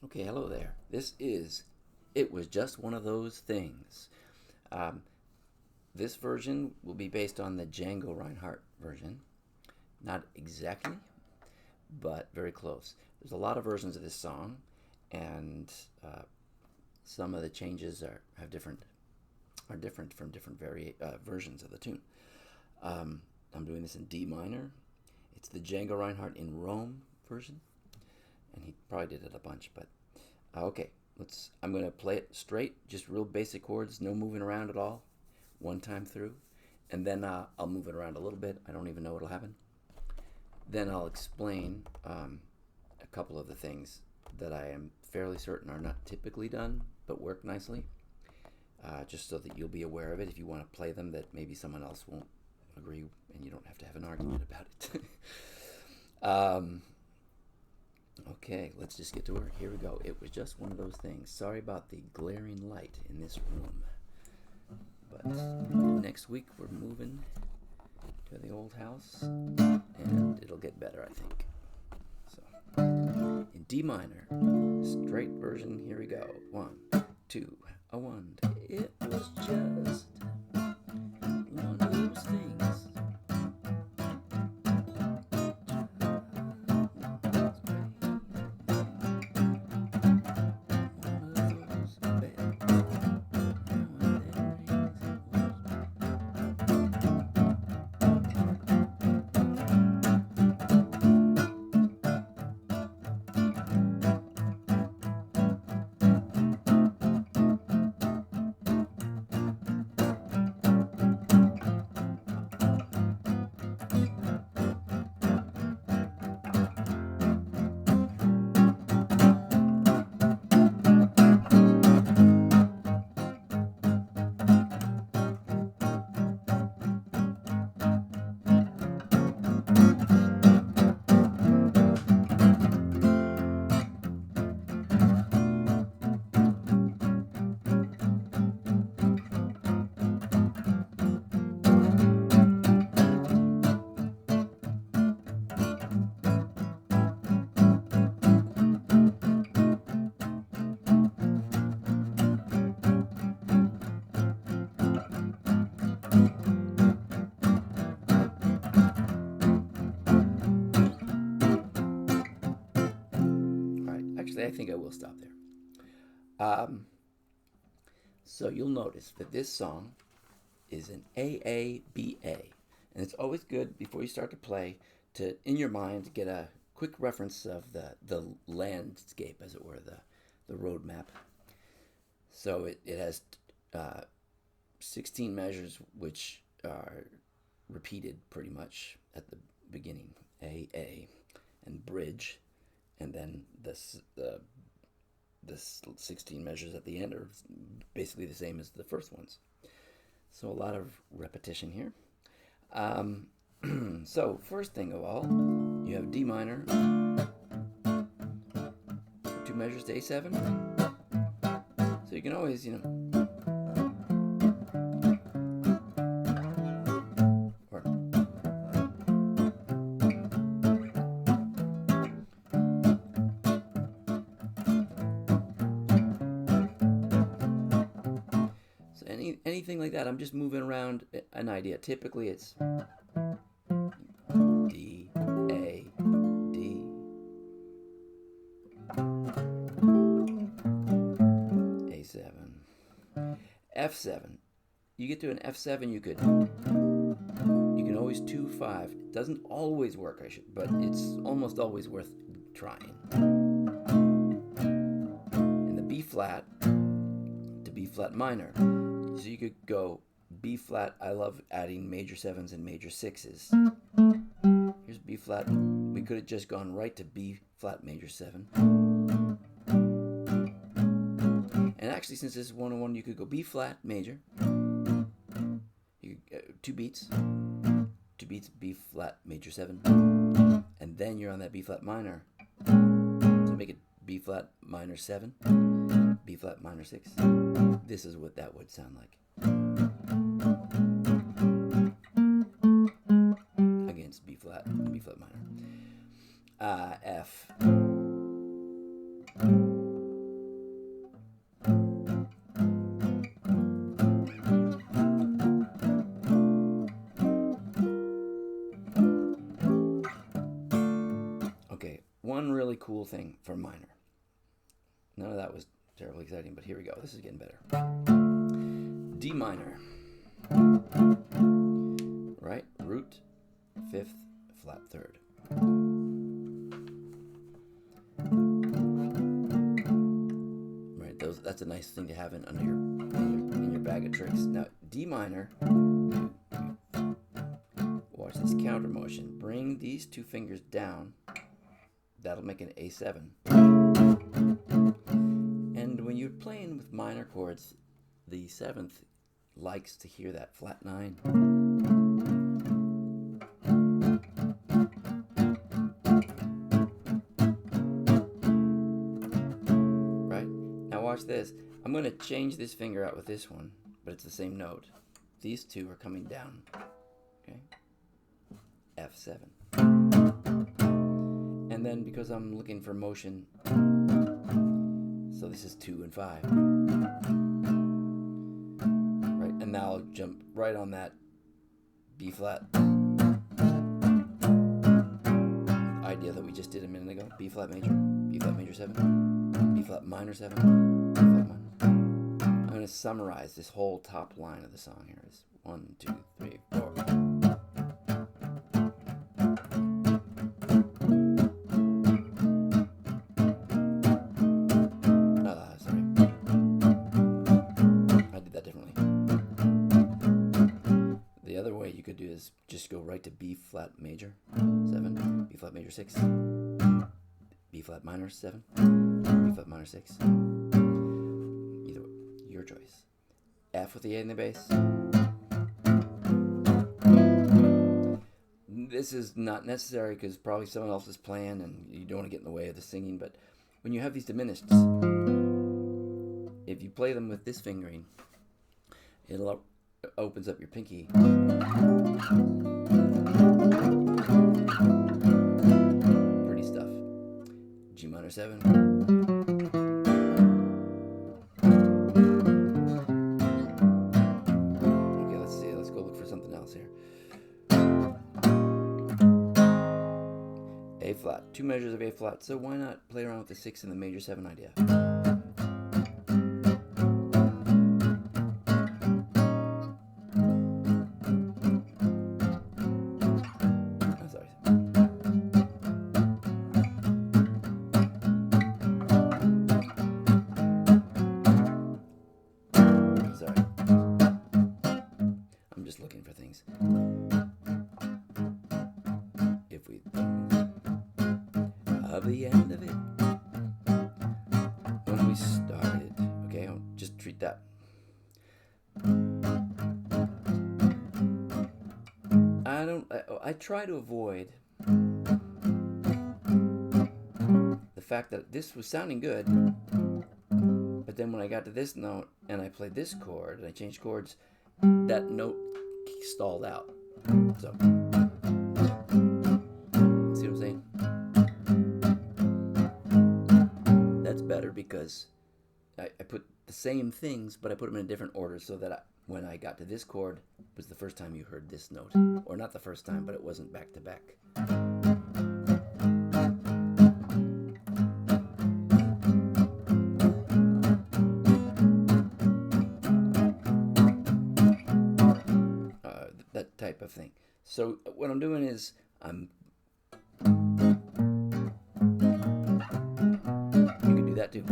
Okay, hello there. This is It Was Just One of Those Things. Um, this version will be based on the Django Reinhardt version. Not exactly, but very close. There's a lot of versions of this song, and some of the changes are different from different versions of the tune. I'm doing this in D minor. It's the Django Reinhardt in Rome version, and he probably did it a bunch, but okay. I'm going to play it straight, just real basic chords, no moving around at all, one time through, and then I'll move it around a little bit. I don't even know what'll happen. Then I'll explain a couple of the things that I am fairly certain are not typically done, but work nicely, just so that you'll be aware of it if you want to play them, that maybe someone else won't agree, and you don't have to have an argument about it. Okay, let's just get to work. Here we go. It was just one of those things. Sorry about the glaring light in this room. But next week we're moving to the old house, and it'll get better, I think. So, in D minor, straight version, here we go. 1, 2, a 1. It was just one of those things. I think I will stop there. So you'll notice that this song is an AABA, and it's always good before you start to play to, in your mind, get a quick reference of the landscape, as it were, the road map. So it has 16 measures, which are repeated pretty much at the beginning, A, and bridge, and then the 16 measures at the end are basically the same as the first ones. So a lot of repetition here. So first thing of all, you have D minor, 2 measures to A7. So you can always, anything like that. I'm just moving around an idea. Typically it's D, A, D, A7, F7. You get to an F7, you can always 2-5. It doesn't always work, but it's almost always worth trying. In the B flat to B flat minor. So you could go B flat. I love adding major 7s and major 6s. Here's B flat. We could have just gone right to B flat major 7. And actually, since this is 1-on-1, you could go B flat major. You could, 2 beats, B flat major 7, and then you're on that B flat minor. So make it B flat minor 7, B flat minor 6. This is what that would sound like against B flat and B flat minor. F, thing for minor. None of that was terribly exciting, but here we go. This is getting better. D minor. Right? Root, 5th, flat 3rd. Right, that's a nice thing to have under in your bag of tricks. Now, D minor. Watch this counter motion. Bring these 2 fingers down. That'll make an A7. And when you're playing with minor chords, the 7th likes to hear that flat 9. Right? Now watch this. I'm going to change this finger out with this one, but it's the same note. These 2 are coming down. Okay? F7. And then because I'm looking for motion, so this is 2 and 5. Right, and now I'll jump right on that B flat idea that we just did a minute ago. B flat major 7, B flat minor 7, B flat minor. I'm going to summarize this whole top line of the song here. Is 1, 2, 3, 4. Just go right to B flat major 7, B flat major 6, B flat minor 7, B flat minor 6. Either way, your choice. F with the A in the bass. This is not necessary because probably someone else is playing and you don't want to get in the way of the singing, but when you have these diminished, if you play them with this fingering, it'll opens up your pinky. Pretty stuff. G minor 7. Okay, let's see. Let's go look for something else here. A flat. 2 measures of A flat. So why not play around with the 6 and the major 7 idea? Looking for things. If we of the end of it when we started, okay, I'll just treat that. I try to avoid the fact that this was sounding good, but then when I got to this note and I played this chord and I changed chords, that note stalled out. So, see what I'm saying? That's better because I put the same things, but I put them in a different order so that when I got to this chord, it was the first time you heard this note. Or not the first time, but it wasn't back to back. That type of thing. So what I'm doing is you can do that too.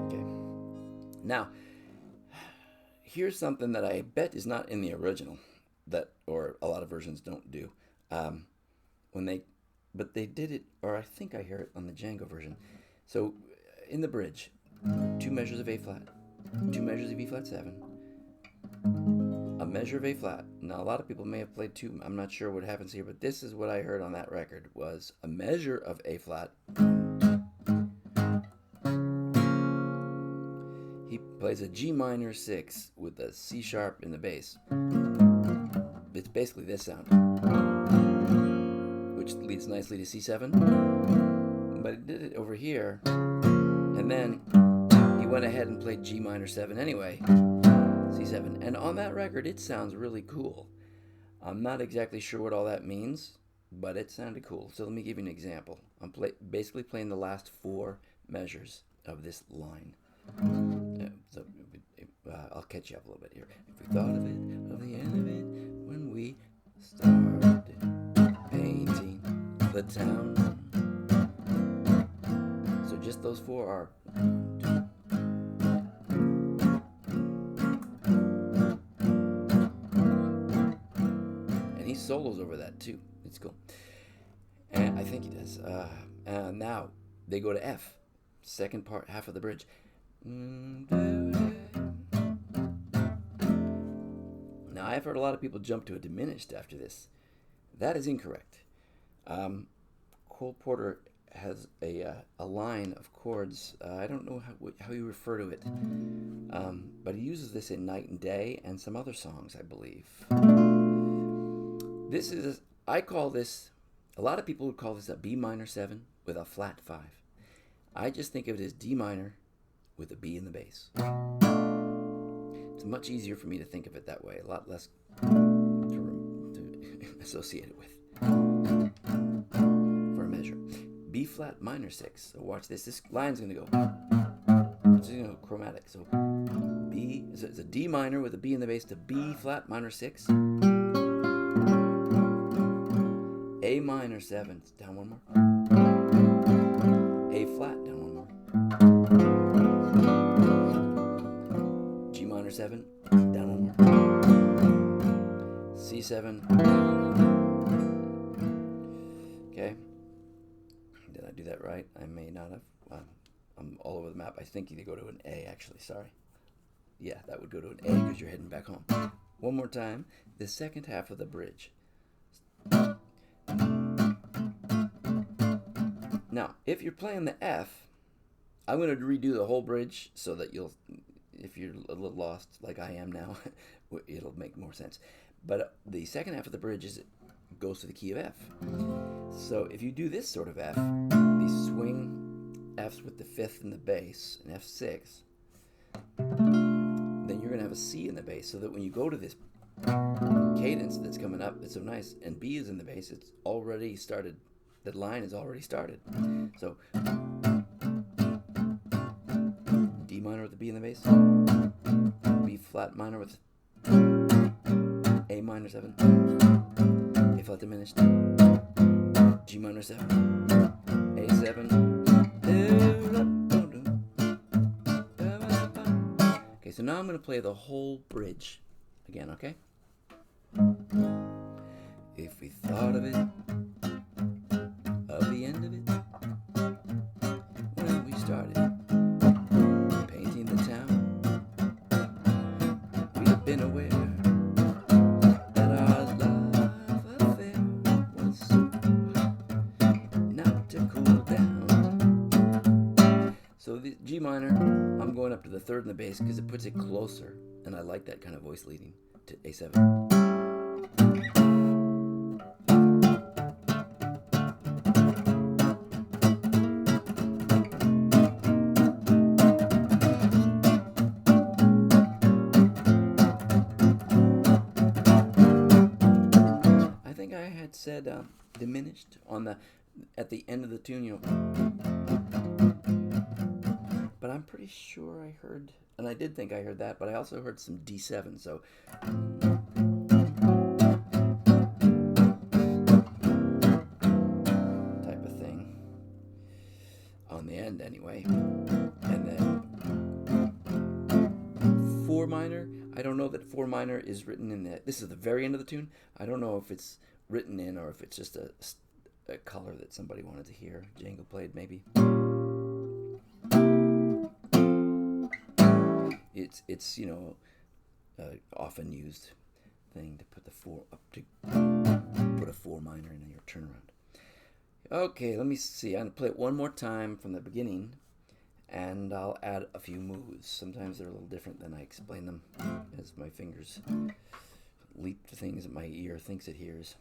Okay. Now, here's something that I bet is not in the original, or a lot of versions don't do. But they did it, or I think I hear it on the Django version. So, in the bridge, 2 measures of A flat, 2 measures of E flat 7, a measure of A flat. Now, a lot of people may have played 2. I'm not sure what happens here, but this is what I heard on that record, was a measure of A flat. He plays a G minor 6 with a C sharp in the bass. It's basically this sound, which leads nicely to C7. But it did it over here, and then he went ahead and played G minor 7 anyway. C7. And on that record, it sounds really cool. I'm not exactly sure what all that means, but it sounded cool. So let me give you an example. I'm basically playing the last 4 measures of this line. I'll catch you up a little bit here. If we thought of it, of the end of it, when we started painting the town. So just those 4 are 1, 2. And he solos over that too. It's cool. And I think he does. Now they go to F, second part, half of the bridge. Now I've heard a lot of people jump to a diminished after this. That is incorrect. Cole Porter has a line of chords. I don't know how you refer to it, but he uses this in Night and Day and some other songs, I believe. I call this, a lot of people would call this a B minor 7 with a flat 5. I just think of it as D minor with a B in the bass. It's much easier for me to think of it that way, a lot less to associate it with. For a measure. B flat minor 6. So watch this. This line's going to go. It's going to go chromatic. So B, so it's a D minor with a B in the bass to B flat minor 6. A minor 7, down one more. A flat, down one more. G minor 7, down one more. C7. Okay. Did I do that right? I may not have. I'm all over the map. I think you go to an A, actually. Sorry. Yeah, that would go to an A because you're heading back home. One more time. The second half of the bridge. Now, if you're playing the F, I'm going to redo the whole bridge so that if you're a little lost like I am now, it'll make more sense. But the second half of the bridge goes to the key of F. So if you do this sort of F, these swing Fs with the 5th in the bass, an F6, then you're going to have a C in the bass, so that when you go to this cadence that's coming up, it's so nice, and B is in the bass, it's already started. That line is already started. So D minor with the B in the bass, B flat minor with A minor 7, A flat diminished, G minor 7, A7. Okay, so now I'm going to play the whole bridge again, okay? If we thought of it, of the end of it, when we started painting the town, we have been aware that our love affair was so hot, not to cool down. So the G minor, I'm going up to the 3rd in the bass because it puts it closer, and I like that kind of voice leading to A7. Said diminished on at the end of the tune, but I'm pretty sure I heard, and I did think I heard that, but I also heard some D7, so type of thing on the end anyway. And then 4 minor, I don't know that 4 minor is written in this is the very end of the tune. I don't know if it's written in or if it's just a color that somebody wanted to hear. Django played, maybe. It's often used thing to put the 4 up to put a 4 minor in your turnaround. Okay, let me see. I'm gonna play it one more time from the beginning, and I'll add a few moves. Sometimes they're a little different than I explain them, as my fingers leap to things that my ear thinks it hears.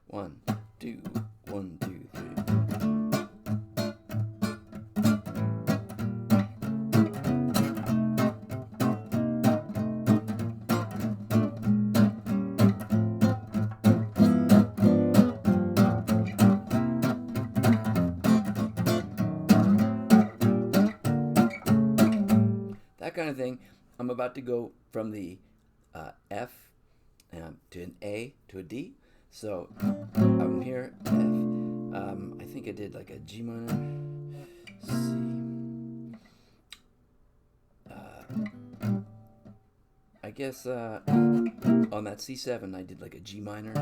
1, 2, 1, 2, 3. that kind of thing, I'm about to go from the F to an A to a D. So I'm here, F. I think I did like a G minor, C. I guess on that C7 I did like a G minor to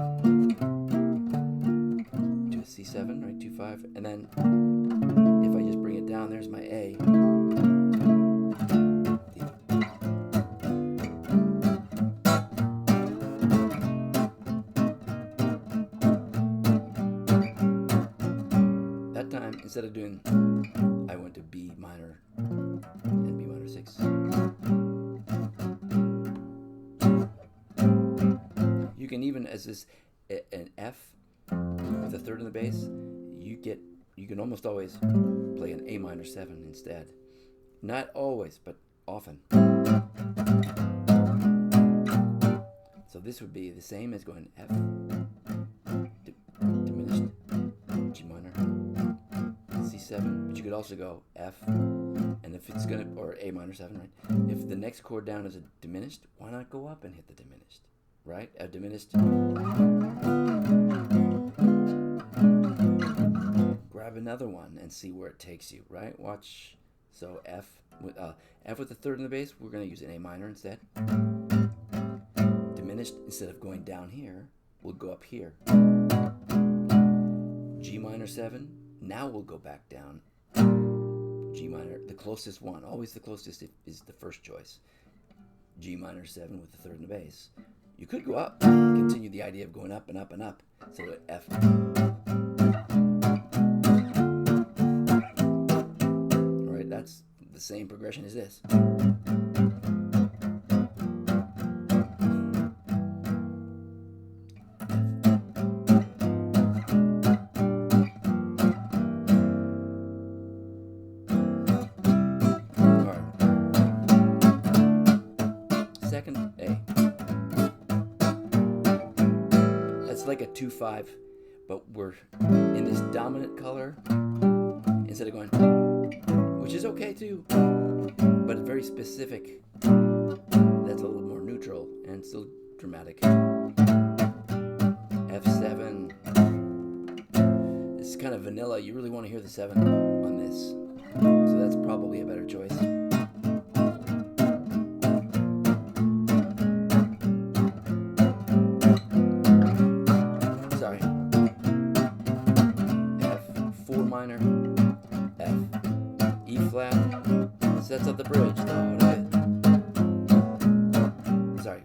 a C7, right, 2-5, and then if I just bring it down, there's my A. That time, instead of doing, I went to B minor and B minor 6. You can even, as this an F with a third in the bass, you can almost always play an A minor 7 instead. Not always, but often. So this would be the same as going F, diminished, G minor, C7, but you could also go F, and if it's gonna, or A minor 7, right? If the next chord down is a diminished, why not go up and hit the diminished, right? A diminished. Grab another one and see where it takes you, right? Watch. So F with the third in the bass, we're gonna use an A minor instead. Diminished, instead of going down here, we'll go up here. G minor 7. Now we'll go back down. G minor, the closest one, always the closest is the first choice. G minor 7 with the third in the bass. You could go up, continue the idea of going up and up and up. So F. All right, that's the same progression as this. Second A. That's like a 2-5, but we're in this dominant color instead of going, which is okay too, but it's very specific. That's a little more neutral and still dramatic. F7. This is kind of vanilla. You really want to hear the 7 on this, so that's probably a better choice. F, E flat, sets up the bridge. Sorry.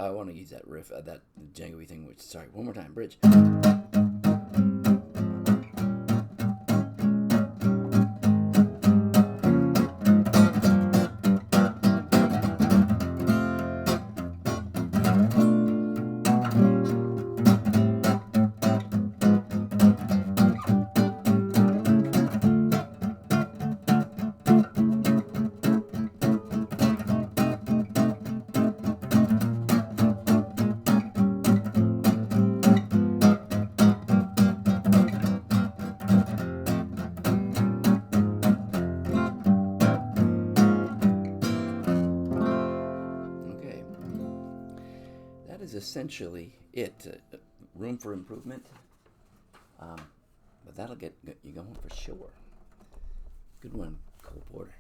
I want to use that riff, that Django-y thing. Sorry, one more time. Bridge. Essentially it. Room for improvement, but that'll get you going for sure. Good one, Cole Porter.